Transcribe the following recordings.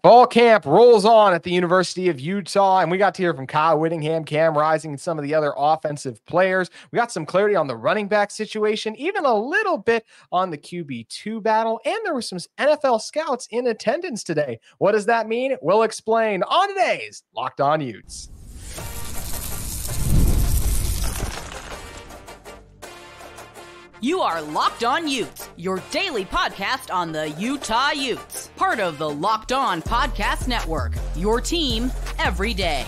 Fall camp rolls on at the University of Utah, and we got to hear from Kyle Whittingham, Cam Rising, and some of the other offensive players. We got some clarity on the running back situation, even a little bit on the QB2 battle, and there were some NFL scouts in attendance today. What does that mean? We'll explain on today's Locked On Utes. You are Locked On Utes, your daily podcast on the Utah Utes. Part of the Locked On Podcast Network, your team every day.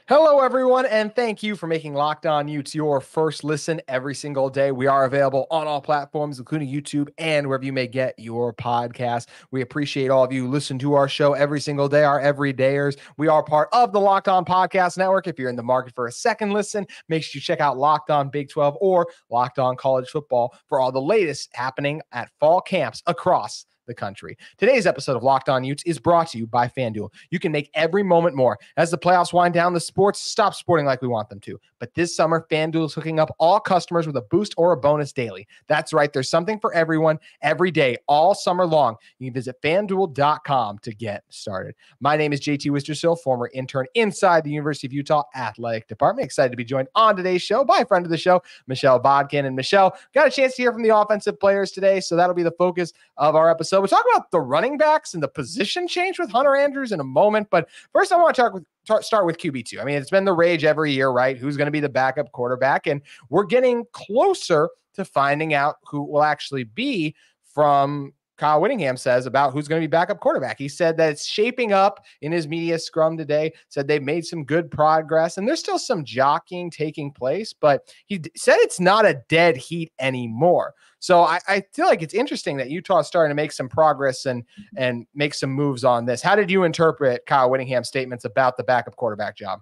Hello, everyone, and thank you for making Locked On Utes your first listen every single day. We are available on all platforms, including YouTube and wherever you may get your podcast. We appreciate all of you who listen to our show every single day, our everydayers. We are part of the Locked On Podcast Network. If you're in the market for a second listen, make sure you check out Locked On Big 12 or Locked On College Football for all the latest happening at fall camps across the country. Today's episode of Locked On Utes is brought to you by FanDuel. You can make every moment more. As the playoffs wind down, the sports stop sporting like we want them to. But this summer, FanDuel is hooking up all customers with a boost or a bonus daily. That's right. There's something for everyone every day, all summer long. You can visit FanDuel.com to get started. My name is JT Wistricll, former intern inside the University of Utah Athletic Department. Excited to be joined on today's show by a friend of the show, Michelle Bodkin. And Michelle, got a chance to hear from the offensive players today, so that'll be the focus of our episode. We'll talk about the running backs and the position change with Hunter Andrews in a moment. But first, I want to start with QB2. I mean, it's been the rage every year, right? Who's going to be the backup quarterback? And we're getting closer to finding out who will actually be from Kyle Whittingham says about who's going to be backup quarterback. He said that it's shaping up in his media scrum today, said they've made some good progress and there's still some jockeying taking place, but he said it's not a dead heat anymore. So I feel like it's interesting that Utah is starting to make some progress and make some moves on this. How did you interpret Kyle Whittingham's statements about the backup quarterback job?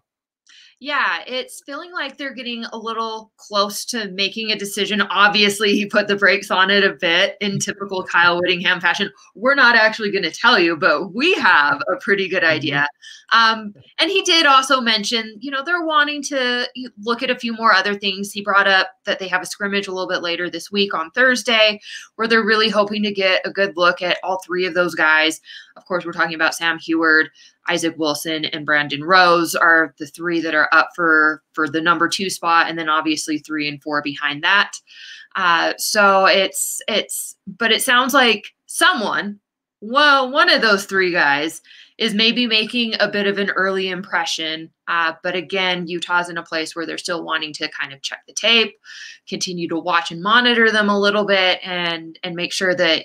Yeah, it's feeling like they're getting a little close to making a decision. Obviously, he put the brakes on it a bit in typical Kyle Whittingham fashion. We're not actually going to tell you, but we have a pretty good idea. And he did also mention, they're wanting to look at a few more other things. He brought up that they have a scrimmage a little bit later this week on Thursday, where they're really hoping to get a good look at all three of those guys. Of course, we're talking about Sam Huard, Isaac Wilson, and Brandon Rose are the three that are up for the number 2 spot, and then obviously 3 and 4 behind that. So but it sounds like one of those three guys is maybe making a bit of an early impression. But again, Utah's in a place where they're still wanting to kind of check the tape, continue to watch and monitor them a little bit, and make sure that,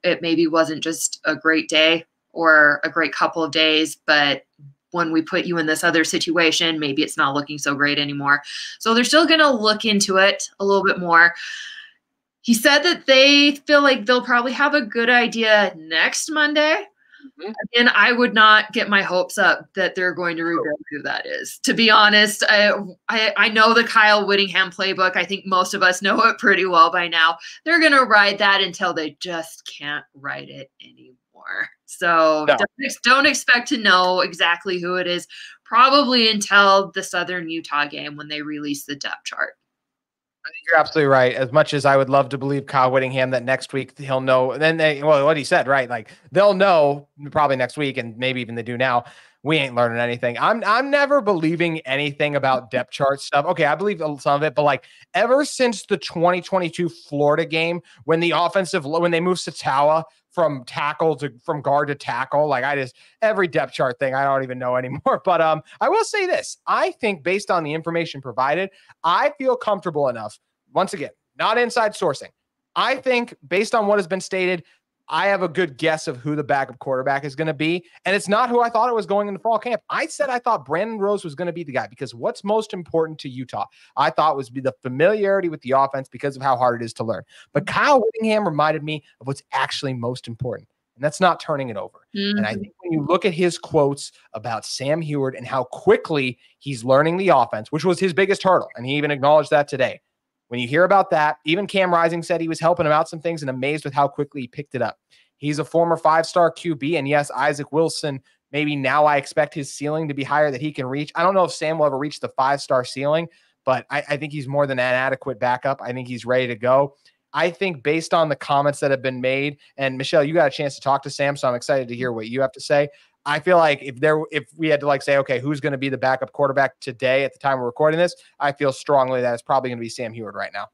it maybe wasn't just a great day or a great couple of days, but when we put you in this other situation, maybe it's not looking so great anymore. So they're still going to look into it a little bit more. He said that they feel like they'll probably have a good idea next Monday. And I would not get my hopes up that they're going to reveal who that is. To be honest, I know the Kyle Whittingham playbook. I think most of us know it pretty well by now. They're going to ride that until they just can't ride it anymore. So no. Don't expect to know exactly who it is, probably until the Southern Utah game when they release the depth chart. I think you're absolutely right. As much as I would love to believe Kyle Whittingham that next week he'll know, what he said, right? Like they'll know probably next week, and maybe even they do now. We ain't learning anything. I'm never believing anything about depth chart stuff. Okay, I believe some of it, but like ever since the 2022 Florida game, when they moved Satawa from guard to tackle, every depth chart thing I don't even know anymore. But I will say this: I think based on the information provided, I feel comfortable enough. Once again, not inside sourcing. I think based on what has been stated, I have a good guess of who the backup quarterback is going to be. And it's not who I thought it was going into fall camp. I said I thought Brandon Rose was going to be the guy because what's most important to Utah, I thought was the familiarity with the offense because of how hard it is to learn. But Kyle Whittingham reminded me of what's actually most important, and that's not turning it over. And I think when you look at his quotes about Sam Huard and how quickly he's learning the offense, which was his biggest hurdle, and he even acknowledged that today. When you hear about that, even Cam Rising said he was helping him out some things and amazed with how quickly he picked it up. He's a former 5-star QB, and yes, Isaac Wilson, maybe now I expect his ceiling to be higher that he can reach. I don't know if Sam will ever reach the 5-star ceiling, but I think he's more than an adequate backup. I think he's ready to go. I think based on the comments that have been made, and Michelle, you got a chance to talk to Sam, so I'm excited to hear what you have to say. I feel like if we had to like say, okay, who's going to be the backup quarterback today at the time we're recording this, I feel strongly that it's probably going to be Sam Huard right now.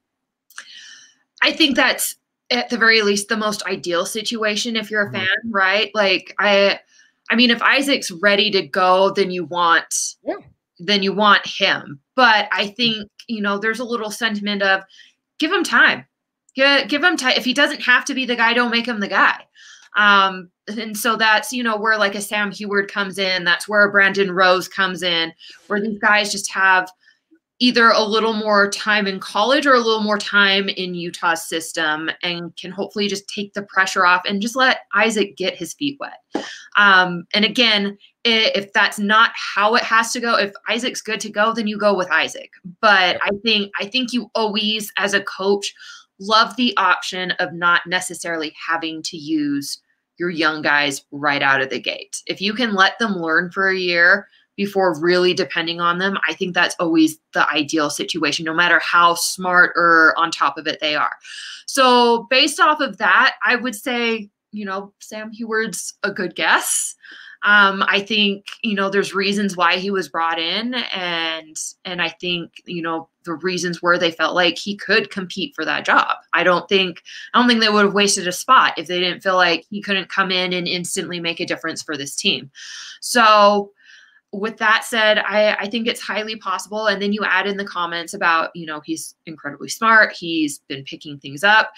I think that's at the very least the most ideal situation if you're a fan, right? Like I mean, if Isaac's ready to go, then you want him. But I think, there's a little sentiment of give him time. Give him time. If he doesn't have to be the guy, don't make him the guy. And so that's, where like a Sam Huard comes in. That's where a Brandon Rose comes in, where these guys just have either a little more time in college or a little more time in Utah's system and can hopefully just take the pressure off and just let Isaac get his feet wet. And again, if that's not how it has to go, if Isaac's good to go, then you go with Isaac. But I think you always, as a coach, love the option of not necessarily having to use your young guys right out of the gate. If you can let them learn for a year before really depending on them, I think that's always the ideal situation, no matter how smart or on top of it they are. So based off of that, I would say, Sam Huard's a good guess. I think, there's reasons why he was brought in, and I think, the reasons were they felt like he could compete for that job. I don't think they would have wasted a spot if they didn't feel like he couldn't come in and instantly make a difference for this team. So with that said, I think it's highly possible. And then you add in the comments about, he's incredibly smart. He's been picking things up.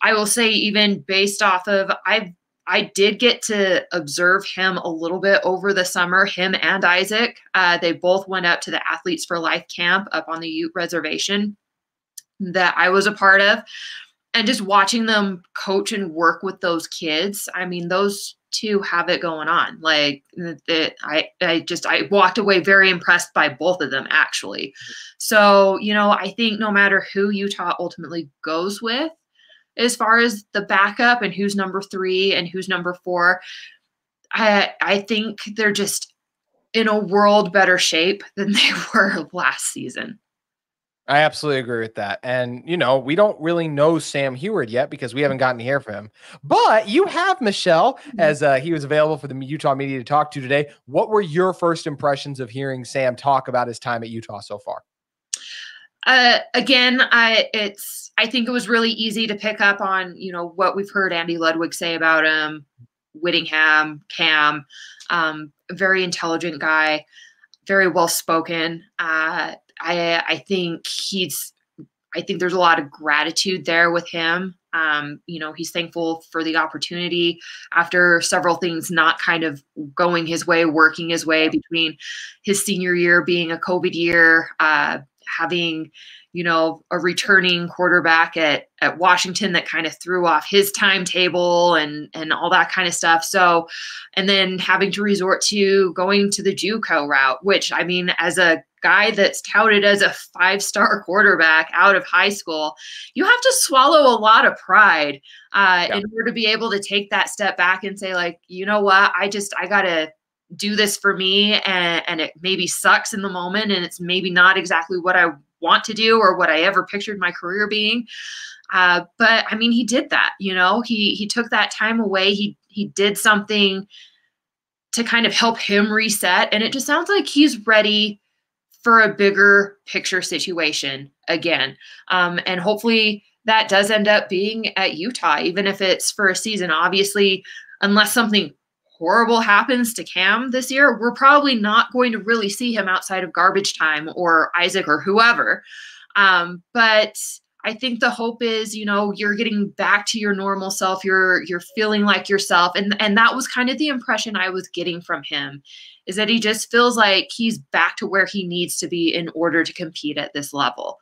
I will say, even based off of, I did get to observe him a little bit over the summer, him and Isaac. They both went up to the Athletes for Life camp up on the Ute reservation that I was a part of. And just watching them coach and work with those kids, I mean, those two have it going on. Like I walked away very impressed by both of them, actually. So, I think no matter who Utah ultimately goes with, as far as the backup and who's number 3 and who's number 4, I think they're just in a world better shape than they were last season. I absolutely agree with that. And, we don't really know Sam Huard yet because we haven't gotten to hear from him. But you have, Michelle, as he was available for the Utah media to talk to today. What were your first impressions of hearing Sam talk about his time at Utah so far? Again, I think it was really easy to pick up on, what we've heard Andy Ludwig say about him, Whittingham, Cam, very intelligent guy, very well-spoken. I think there's a lot of gratitude there with him. He's thankful for the opportunity after several things not kind of going his way, working his way between his senior year being a COVID year, having, a returning quarterback at Washington that kind of threw off his timetable and all that kind of stuff. So, and then having to resort to going to the JUCO route, which, I mean, as a guy that's touted as a 5-star quarterback out of high school, you have to swallow a lot of pride in order to be able to take that step back and say, like, you know what, I got to do this for me, and it maybe sucks in the moment, and it's maybe not exactly what I want to do or what I ever pictured my career being. But I mean, he did that, he took that time away. He did something to kind of help him reset. And it just sounds like he's ready for a bigger picture situation again. And hopefully that does end up being at Utah, even if it's for a season. Obviously, unless something horrible happens to Cam this year, we're probably not going to really see him outside of garbage time or Isaac or whoever. But I think the hope is, you're getting back to your normal self. You're feeling like yourself. And that was kind of the impression I was getting from him, is that he just feels like he's back to where he needs to be in order to compete at this level.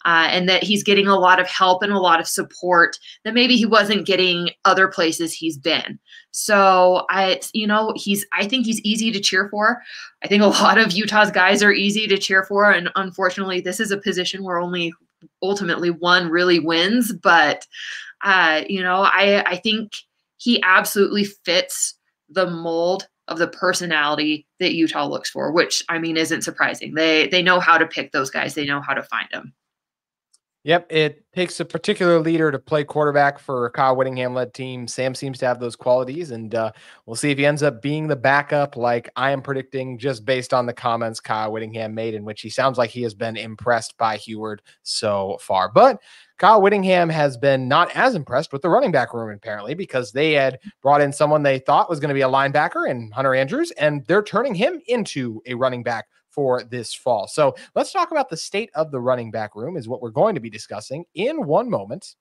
And that he's getting a lot of help and a lot of support that maybe he wasn't getting other places he's been. So I think he's easy to cheer for. I think a lot of Utah's guys are easy to cheer for. And unfortunately, this is a position where only ultimately one really wins. But, I think he absolutely fits the mold of the personality that Utah looks for, which, I mean, isn't surprising. They know how to pick those guys. They know how to find them. Yep, it takes a particular leader to play quarterback for a Kyle Whittingham-led team. Sam seems to have those qualities, and we'll see if he ends up being the backup like I am predicting just based on the comments Kyle Whittingham made, in which he sounds like he has been impressed by Huard so far. But Kyle Whittingham has been not as impressed with the running back room, apparently, because they had brought in someone they thought was going to be a linebacker in Hunter Andrews, and they're turning him into a running back for this fall. So let's talk about the state of the running back room is what we're going to be discussing in one moment.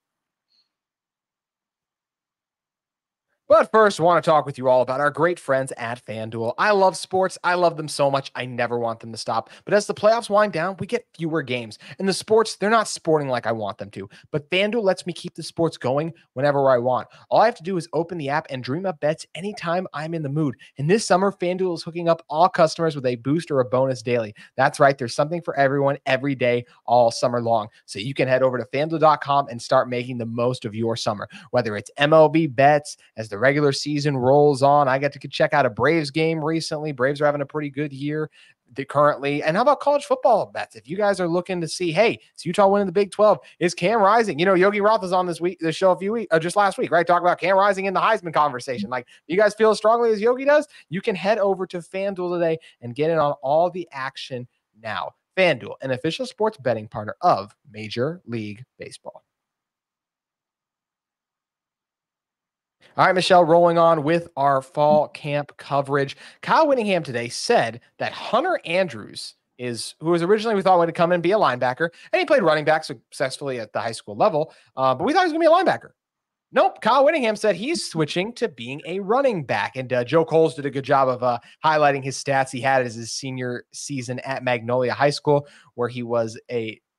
But first, I want to talk with you all about our great friends at FanDuel. I love sports. I love them so much. I never want them to stop. But as the playoffs wind down, we get fewer games. And the sports, they're not sporting like I want them to. But FanDuel lets me keep the sports going whenever I want. All I have to do is open the app and dream up bets anytime I'm in the mood. And this summer, FanDuel is hooking up all customers with a boost or a bonus daily. That's right. There's something for everyone every day, all summer long. So you can head over to FanDuel.com and start making the most of your summer. Whether it's MLB bets, as the regular season rolls on. I got to check out a Braves game recently. Braves are having a pretty good year currently. And how about college football bets? If you guys are looking to see, hey, is Utah winning the Big 12? Is Cam Rising? You know, Yogi Roth was on this show a few weeks, just last week, right? Talk about Cam Rising in the Heisman conversation. Like, you guys feel as strongly as Yogi does? You can head over to FanDuel today and get in on all the action now. FanDuel, an official sports betting partner of Major League Baseball. All right, Michelle, rolling on with our fall camp coverage. Kyle Whittingham today said that Hunter Andrews who was originally we thought would come in and be a linebacker, and he played running back successfully at the high school level, but we thought he was going to be a linebacker. Nope, Kyle Whittingham said he's switching to being a running back, and Joe Coles did a good job of highlighting his stats he had as his senior season at Magnolia High School, where he was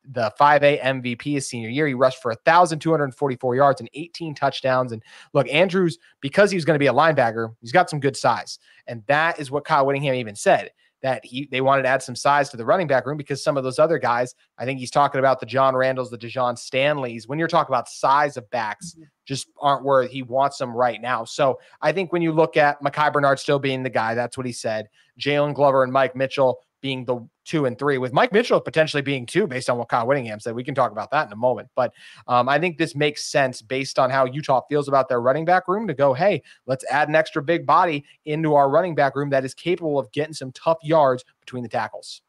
the 5A MVP his senior year. He rushed for 1,244 yards and 18 touchdowns. And look, Andrews, because he was going to be a linebacker, he's got some good size. And that is what Kyle Whittingham even said, that they wanted to add some size to the running back room because some of those other guys, I think he's talking about the John Randalls, the Dejon Stanleys, when you're talking about size of backs, just aren't where he wants them right now. So I think when you look at Mekhi Bernard still being the guy, that's what he said. Jalen Glover and Mike Mitchell being the 2 and 3, with Mike Mitchell potentially being 2 based on what Kyle Whittingham said. We can talk about that in a moment. But I think this makes sense based on how Utah feels about their running back room to go, hey, let's add an extra big body into our running back room that is capable of getting some tough yards between the tackles.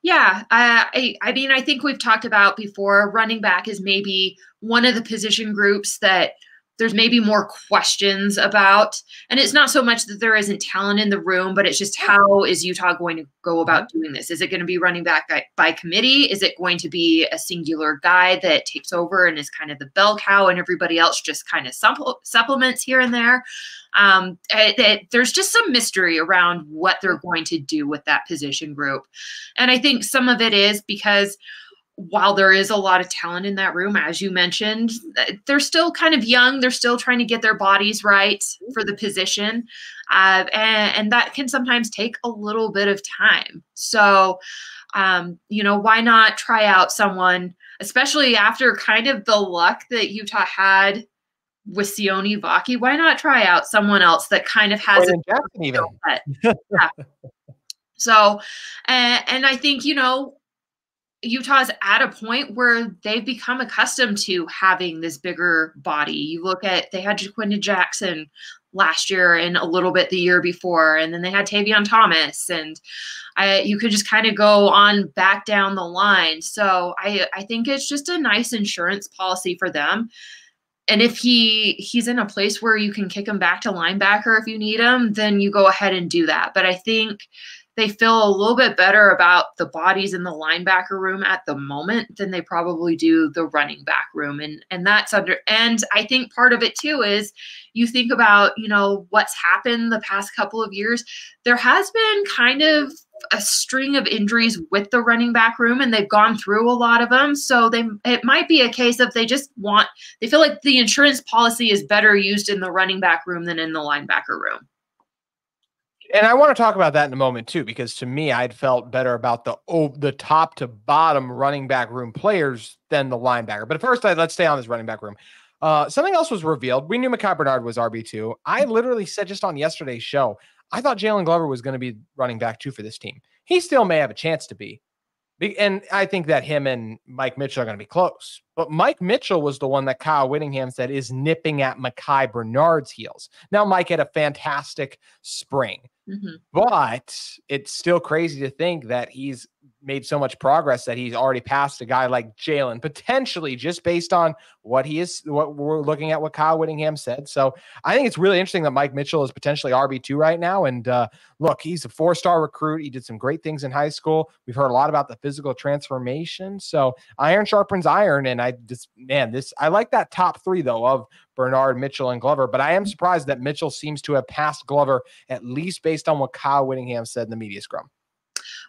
Yeah, I mean, I think we've talked about before, running back is maybe one of the position groups that there's maybe more questions about. And it's not so much that there isn't talent in the room, but it's just how is Utah going to go about doing this? Is it going to be running back by committee? Is it going to be a singular guy that takes over and is kind of the bell cow and everybody else just kind of supplements here and there? There's just some mystery around what they're going to do with that position group. And I think some of it is because while there is a lot of talent in that room, as you mentioned, they're still kind of young. They're still trying to get their bodies right for the position. And that can sometimes take a little bit of time. So, why not try out someone, especially after kind of the luck that Utah had with Sione Vaki? Why not try out someone else that kind of has Jackson even. Yeah. So, and I think, Utah's at a point where they've become accustomed to having this bigger body. You look at, they had Jaquinda Jackson last year and a little bit the year before, and then they had Tavion Thomas, and you could just kind of go on back down the line. So I think it's just a nice insurance policy for them. And if he's in a place where you can kick him back to linebacker if you need him, then you go ahead and do that. But I think they feel a little bit better about the bodies in the linebacker room at the moment than they probably do the running back room. And that's and I think part of it too is you think about, what's happened the past couple of years. There has been kind of a string of injuries with the running back room, and they've gone through a lot of them. So it might be a case of they feel like the insurance policy is better used in the running back room than in the linebacker room. And I want to talk about that in a moment too, because to me, I'd felt better about the top to bottom running back room players than the linebacker. But first, let's stay on this running back room. Something else was revealed. We knew Mekhi Bernard was RB2. I literally said just on yesterday's show, I thought Jalen Glover was going to be running back 2 for this team. He still may have a chance to be. And I think that him and Mike Mitchell are going to be close. But Mike Mitchell was the one that Kyle Whittingham said is nipping at Mekhi Bernard's heels. Now, Mike had a fantastic spring, but it's still crazy to think that he's made so much progress that he's already passed a guy like Jalen, potentially just based on what we're looking at, what Kyle Whittingham said. So I think it's really interesting that Mike Mitchell is potentially RB2 right now. And look, he's a 4-star recruit. He did some great things in high school. We've heard a lot about the physical transformation. So iron sharpens iron. And I like that top 3 though of Bernard, Mitchell, and Glover, but I am surprised that Mitchell seems to have passed Glover, at least based on what Kyle Whittingham said in the media scrum.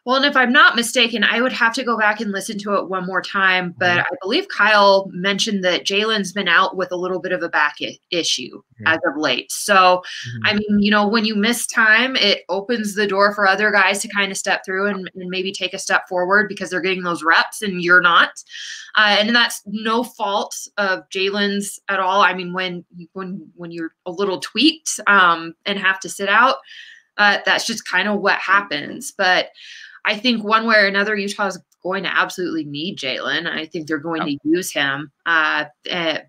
Well, and if I'm not mistaken, I would have to go back and listen to it one more time, but I believe Kyle mentioned that Jalen's been out with a little bit of a back issue as of late. So, I mean, when you miss time, it opens the door for other guys to kind of step through and maybe take a step forward because they're getting those reps and you're not. And that's no fault of Jalen's at all. I mean, when you're a little tweaked and have to sit out, that's just kind of what happens. But I think one way or another, Utah is going to absolutely need Jalen. I think they're going to use him. But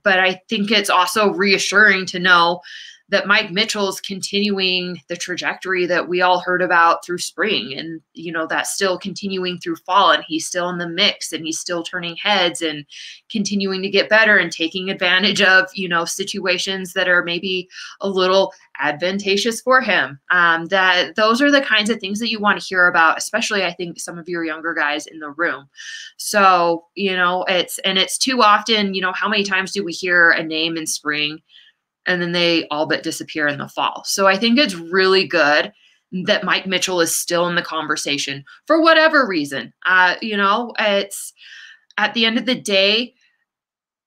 I think it's also reassuring to know that Mike Mitchell's continuing the trajectory that we all heard about through spring. And, that's still continuing through fall, and he's still in the mix, and he's still turning heads and continuing to get better and taking advantage of, situations that are maybe a little advantageous for him. That those are the kinds of things that you want to hear about, especially I think some of your younger guys in the room. So, it's too often, how many times do we hear a name in spring and then they all but disappear in the fall? So I think it's really good that Mike Mitchell is still in the conversation for whatever reason. It's at the end of the day,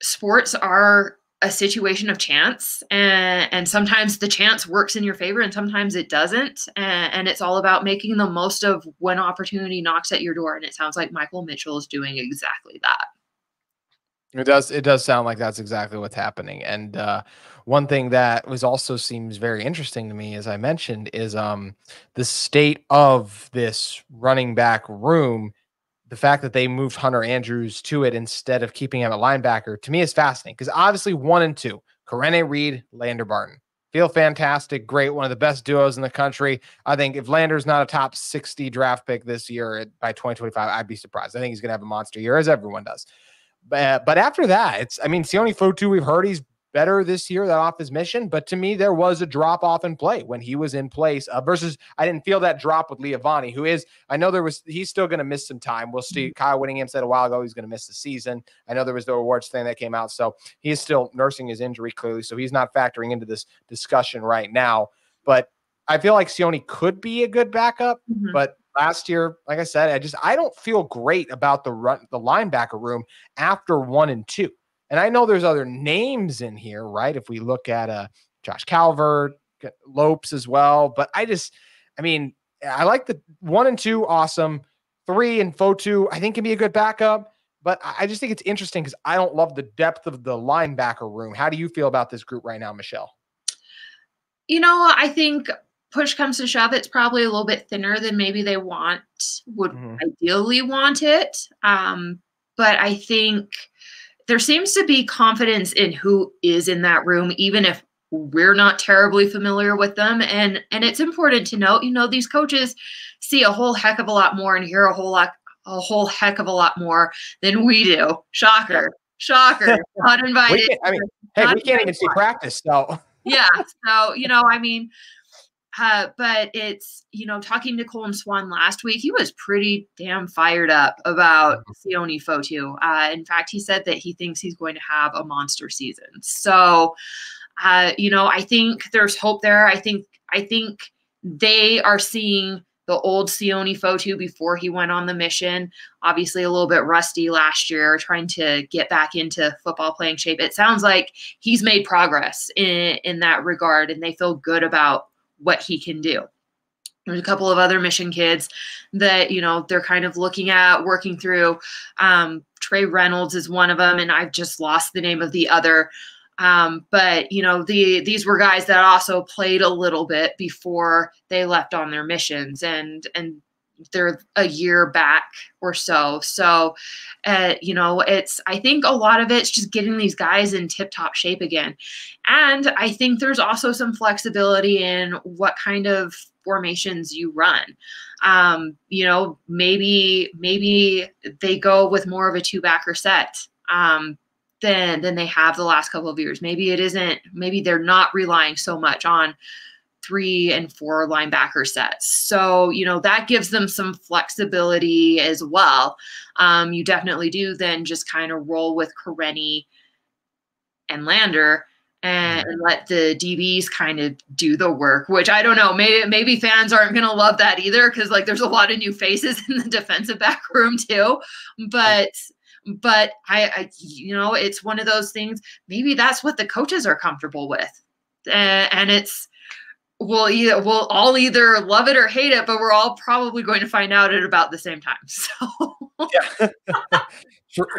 sports are a situation of chance, and sometimes the chance works in your favor and sometimes it doesn't. And it's all about making the most of when opportunity knocks at your door. And it sounds like Michael Mitchell is doing exactly that. It does sound like that's exactly what's happening. And one thing that also seems very interesting to me, as I mentioned, is the state of this running back room. The fact that they moved Hunter Andrews to it instead of keeping him at linebacker, to me, is fascinating, because obviously 1 and 2, Karene Reed, Lander Barton, feel fantastic, great, one of the best duos in the country. I think if Lander's not a top 60 draft pick this year by 2025, I'd be surprised. I think he's going to have a monster year, as everyone does. But after that, Sione Fotu, we've heard he's better this year, that off his mission. But to me, there was a drop off in play when he was in place versus I didn't feel that drop with Leavani, who is, I know he's still going to miss some time. We'll see. Kyle Whittingham said a while ago he's going to miss the season. I know there was the awards thing that came out. So he is still nursing his injury clearly. So he's not factoring into this discussion right now. But I feel like Sione could be a good backup, but last year, like I said, I don't feel great about the linebacker room after 1 and 2. And I know there's other names in here, right? If we look at Josh Calvert, Lopes as well, but I like the 1 and 2, awesome. 3 and Fotu, I think, can be a good backup, but I just think it's interesting because I don't love the depth of the linebacker room. How do you feel about this group right now, Michelle? I think push comes to shove, it's probably a little bit thinner than maybe they would ideally want it. But I think there seems to be confidence in who is in that room, even if we're not terribly familiar with them. And it's important to note, these coaches see a whole heck of a lot more and hear a whole heck of a lot more than we do. Shocker. Not invited. We can't even see practice. So yeah. So, but it's, talking to Colin Swan last week, he was pretty damn fired up about Sione Fotu. In fact, he said that he thinks he's going to have a monster season. So, I think there's hope there. I think they are seeing the old Sione Fotu before he went on the mission. Obviously a little bit rusty last year, trying to get back into football playing shape. It sounds like he's made progress in that regard, and they feel good about what he can do. There's a couple of other mission kids that, they're kind of looking at, working through. Trey Reynolds is one of them, and I've just lost the name of the other. But these were guys that also played a little bit before they left on their missions, and they're a year back or so. So, you know, I think a lot of it's just getting these guys in tip-top shape again. And I think there's also some flexibility in what kind of formations you run. You know, maybe they go with more of a 2-backer set than they have the last couple of years. Maybe they're not relying so much on 3 and 4 linebacker sets. So, you know, that gives them some flexibility as well. You definitely do then just kind of roll with Karenni and Lander and let the DBs kind of do the work, which I don't know, maybe fans aren't going to love that either, because like there's a lot of new faces in the defensive back room too. But I you know, it's one of those things, maybe that's what the coaches are comfortable with. And we'll all either love it or hate it, but we're all probably going to find out at about the same time. So yeah.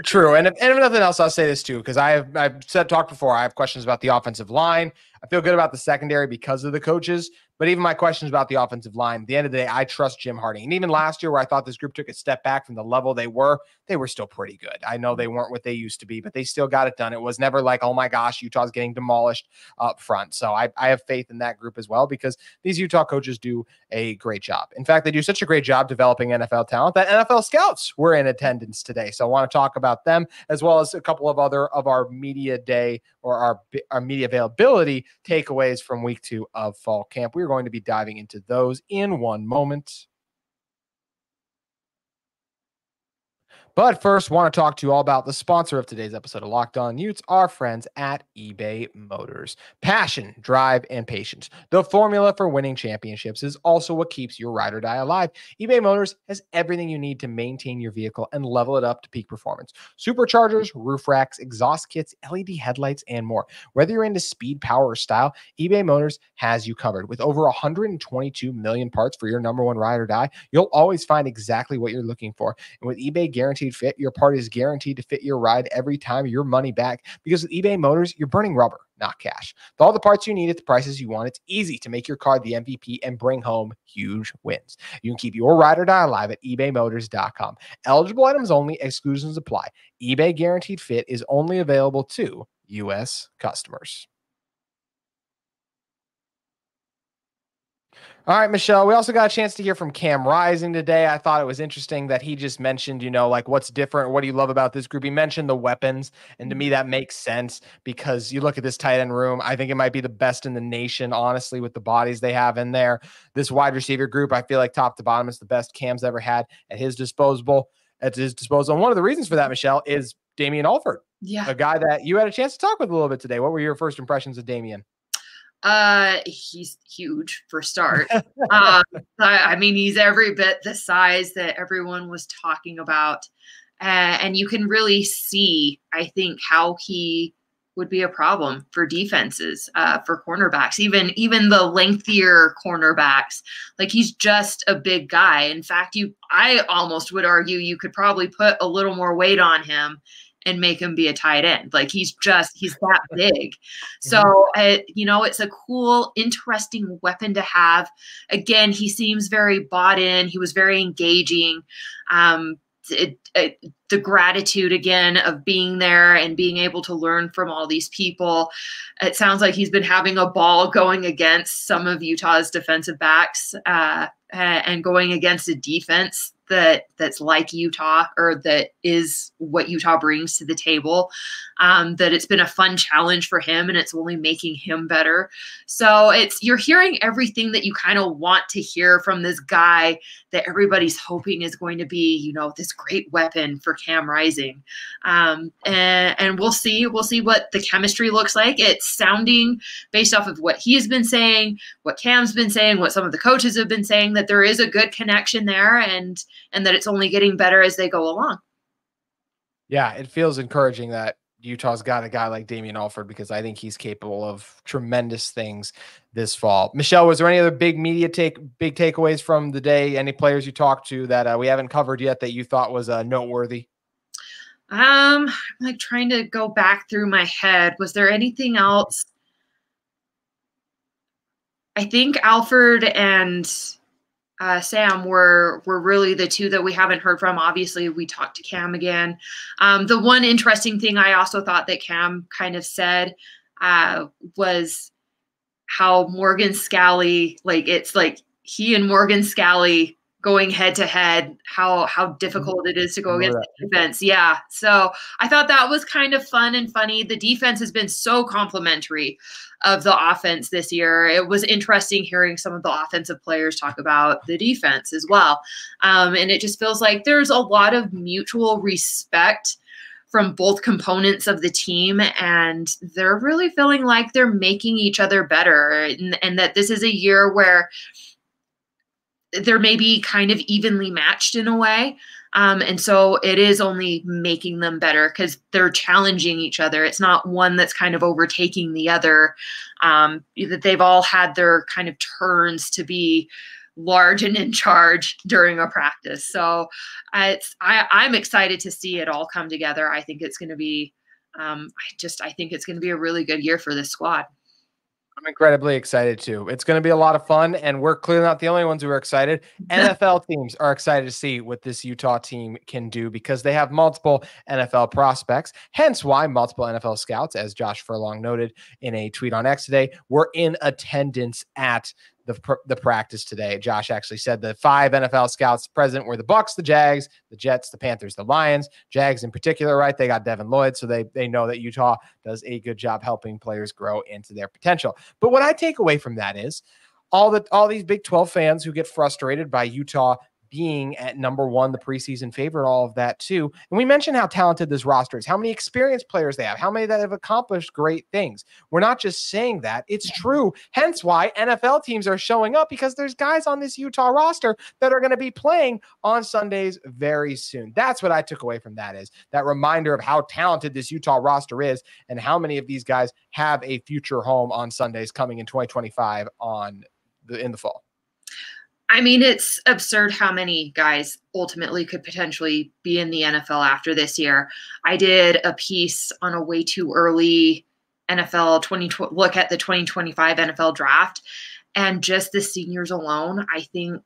True. And if nothing else, I'll say this too, because I've talked before. I have questions about the offensive line. I feel good about the secondary because of the coaches, but even my questions about the offensive line, at the end of the day, I trust Jim Harding. And even last year, where I thought this group took a step back from the level they were still pretty good. I know they weren't what they used to be, but they still got it done. It was never like, oh my gosh, Utah's getting demolished up front. So I have faith in that group as well, because these Utah coaches do a great job. In fact, they do such a great job developing NFL talent that NFL scouts were in attendance today. So I want to talk about them, as well as a couple of other of our media day or our media availability takeaways from week 2 of fall camp. We're going to be diving into those in one moment. But first, want to talk to you all about the sponsor of today's episode of Locked On Utes, our friends at eBay Motors. Passion, drive, and patience. The formula for winning championships is also what keeps your ride or die alive. eBay Motors has everything you need to maintain your vehicle and level it up to peak performance. Superchargers, roof racks, exhaust kits, LED headlights, and more. Whether you're into speed, power, or style, eBay Motors has you covered. With over 122 million parts for your number one ride or die, you'll always find exactly what you're looking for. And with eBay Guaranteed Fit, your part is guaranteed to fit your ride every time, your money back. Because with eBay Motors, you're burning rubber, not cash. With all the parts you need at the prices you want, it's easy to make your car the MVP and bring home huge wins. You can keep your ride or die alive at ebaymotors.com. Eligible items only, exclusions apply. eBay Guaranteed Fit is only available to U.S. customers. All right, Michelle, we also got a chance to hear from Cam Rising today. I thought it was interesting that he just mentioned, you know, like what's different, what do you love about this group? He mentioned the weapons, and to me that makes sense, because you look at this tight end room, I think it might be the best in the nation, honestly, with the bodies they have in there. This wide receiver group, I feel like top to bottom is the best Cam's ever had at his disposal. And one of the reasons for that, Michelle, is Damian Alford, a guy that you had a chance to talk with a little bit today. What were your first impressions of Damian? He's huge for start. I mean, he's every bit the size that everyone was talking about. And you can really see, I think, how he would be a problem for defenses, for cornerbacks, even the lengthier cornerbacks. Like, he's just a big guy. In fact, I almost would argue you could probably put a little more weight on him and make him be a tight end. Like, he's that big. So, you know, it's a cool, interesting weapon to have. Again, he seems very bought in. He was very engaging. The gratitude, again, of being there and being able to learn from all these people. It sounds like he's been having a ball going against some of Utah's defensive backs, and going against a defense that's like Utah, or that is what Utah brings to the table. That it's been a fun challenge for him, and it's only making him better. So you're hearing everything that you kind of want to hear from this guy that everybody's hoping is going to be, you know, this great weapon for Cam Rising. And we'll see what the chemistry looks like. It's sounding, based off of what he's been saying, what Cam's been saying, what some of the coaches have been saying, that there is a good connection there, and that it's only getting better as they go along. Yeah, it feels encouraging that Utah's got a guy like Damian Alford, because I think he's capable of tremendous things this fall. Michelle, was there any other big takeaways from the day? Any players you talked to that we haven't covered yet that you thought was noteworthy? I'm like trying to go back through my head. Was there anything else? I think Alford and Sam were really the two that we haven't heard from. Obviously, we talked to Cam again. The one interesting thing I also thought that Cam kind of said was how Morgan Scally, like it's like he and Morgan Scally going head to head, how difficult it is to go against the defense. Yeah. So I thought that was kind of fun and funny. The defense has been so complimentary of the offense this year. It was interesting hearing some of the offensive players talk about the defense as well. And it just feels like there's a lot of mutual respect from both components of the team, and they're really feeling like they're making each other better, and that this is a year where they're maybe kind of evenly matched in a way. And so it is only making them better because they're challenging each other. It's not one that's kind of overtaking the other. That they've all had their kind of turns to be large and in charge during a practice. So I'm excited to see it all come together. I think it's going to be, I think it's going to be a really good year for this squad. I'm incredibly excited too. It's going to be a lot of fun, and we're clearly not the only ones who are excited. NFL teams are excited to see what this Utah team can do because they have multiple NFL prospects, hence why multiple NFL scouts, as Josh Furlong noted in a tweet on X today, were in attendance at the practice today. Josh actually said the 5 NFL scouts present were the Bucs, the Jags, the Jets, the Panthers, the Lions. Jags in particular, right? They got Devin Lloyd, so they know that Utah does a good job helping players grow into their potential. But what I take away from that is all these Big 12 fans who get frustrated by Utah being at number 1, the preseason favorite, all of that too. And we mentioned how talented this roster is, how many experienced players they have, how many that have accomplished great things. We're not just saying that, it's true. Hence why NFL teams are showing up, because there's guys on this Utah roster that are going to be playing on Sundays very soon. That's what I took away from that, is that reminder of how talented this Utah roster is and how many of these guys have a future home on Sundays coming in 2025 in the fall. I mean, it's absurd how many guys ultimately could potentially be in the NFL after this year. I did a piece on a way too early NFL look at the 2025 NFL draft, and just the seniors alone, I think,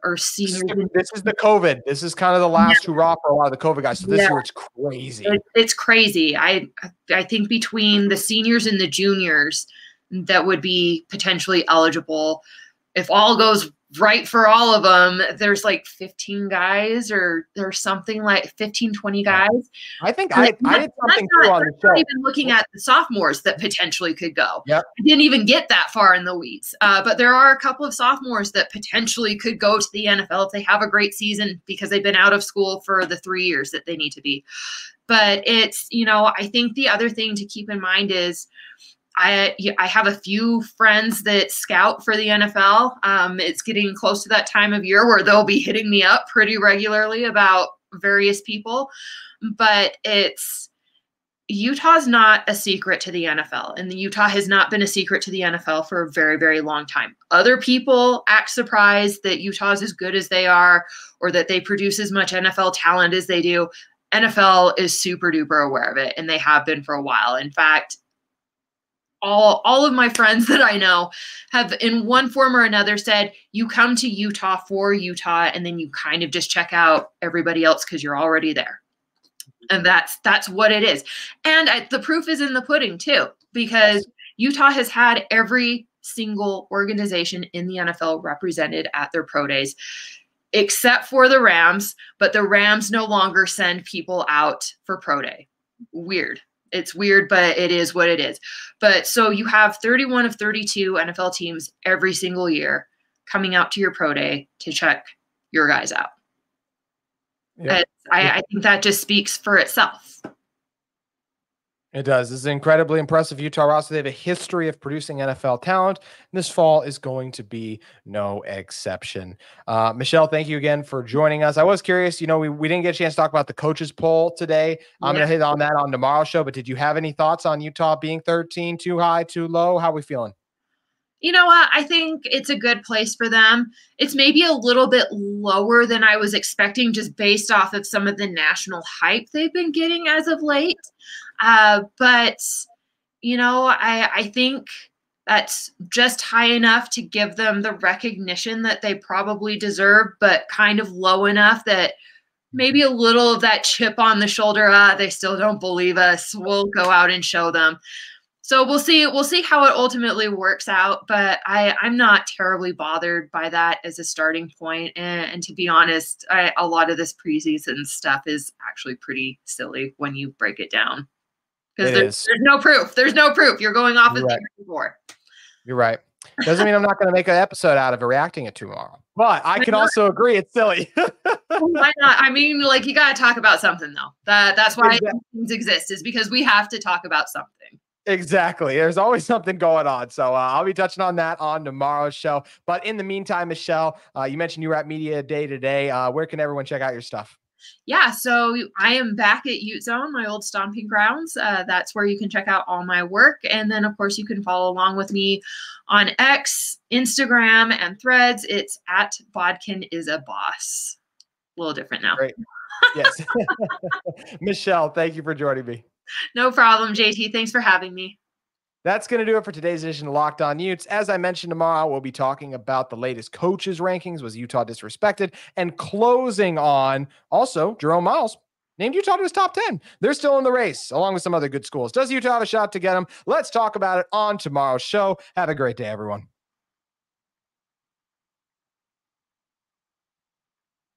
are seniors. This is the COVID. This is kind of the last hurrah for a lot of the COVID guys. So this year it's crazy. It's crazy. I think between the seniors and the juniors that would be potentially eligible, if all goes right for all of them, there's like 15 guys, or there's something like 15, 20 guys. I think I did something too on the show. Not even looking at the sophomores that potentially could go. Yep. I didn't even get that far in the weeds. But there are a couple of sophomores that potentially could go to the NFL if they have a great season, because they've been out of school for the 3 years that they need to be. But it's, I think the other thing to keep in mind is, I have a few friends that scout for the NFL. It's getting close to that time of year where they'll be hitting me up pretty regularly about various people. But Utah's not a secret to the NFL, and Utah has not been a secret to the NFL for a very, very long time. Other people act surprised that Utah's as good as they are, or that they produce as much NFL talent as they do. NFL is super duper aware of it, and they have been for a while. In fact, all of my friends that I know have in one form or another said, you come to Utah for Utah, and then you kind of just check out everybody else because you're already there. And that's what it is. And the proof is in the pudding too, because Utah has had every single organization in the NFL represented at their pro days, except for the Rams. But the Rams no longer send people out for pro day. Weird. It's weird, but it is what it is. But so you have 31 of 32 NFL teams every single year coming out to your pro day to check your guys out. Yeah. I think that just speaks for itself. It does. This is an incredibly impressive Utah roster. They have a history of producing NFL talent, and this fall is going to be no exception. Michelle, thank you again for joining us. I was curious, we didn't get a chance to talk about the coaches poll today. I'm going to hit on that on tomorrow's show, but did you have any thoughts on Utah being 13, too high, too low? How are we feeling? You know what? I think it's a good place for them. It's maybe a little bit lower than I was expecting, just based off of some of the national hype they've been getting as of late. But, I think that's just high enough to give them the recognition that they probably deserve, but kind of low enough that maybe a little of that chip on the shoulder, they still don't believe us. We'll go out and show them. So we'll see. We'll see how it ultimately works out, but I'm not terribly bothered by that as a starting point. And to be honest, a lot of this preseason stuff is actually pretty silly when you break it down, because there's no proof. There's no proof. You're going off of the year before. You're right. Doesn't mean I'm not going to make an episode out of it reacting it tomorrow, but I can also agree it's silly. Why not? I mean, like, you got to talk about something though. That's why things exist, is because we have to talk about something. Exactly. There's always something going on. So I'll be touching on that on tomorrow's show. But in the meantime, Michelle, you mentioned you were at Media Day today. Where can everyone check out your stuff? Yeah, so I am back at Ute Zone, my old stomping grounds. That's where you can check out all my work. And then, of course, you can follow along with me on X, Instagram, and Threads. It's at Bodkin is a Boss. A little different now. Great. Yes. Michelle, thank you for joining me. No problem, JT. Thanks for having me. That's going to do it for today's edition of Locked On Utes. As I mentioned, tomorrow we'll be talking about the latest coaches rankings. Was Utah disrespected? And closing on also Jerome Miles named Utah to his top 10. They're still in the race along with some other good schools. Does Utah have a shot to get them? Let's talk about it on tomorrow's show. Have a great day, everyone.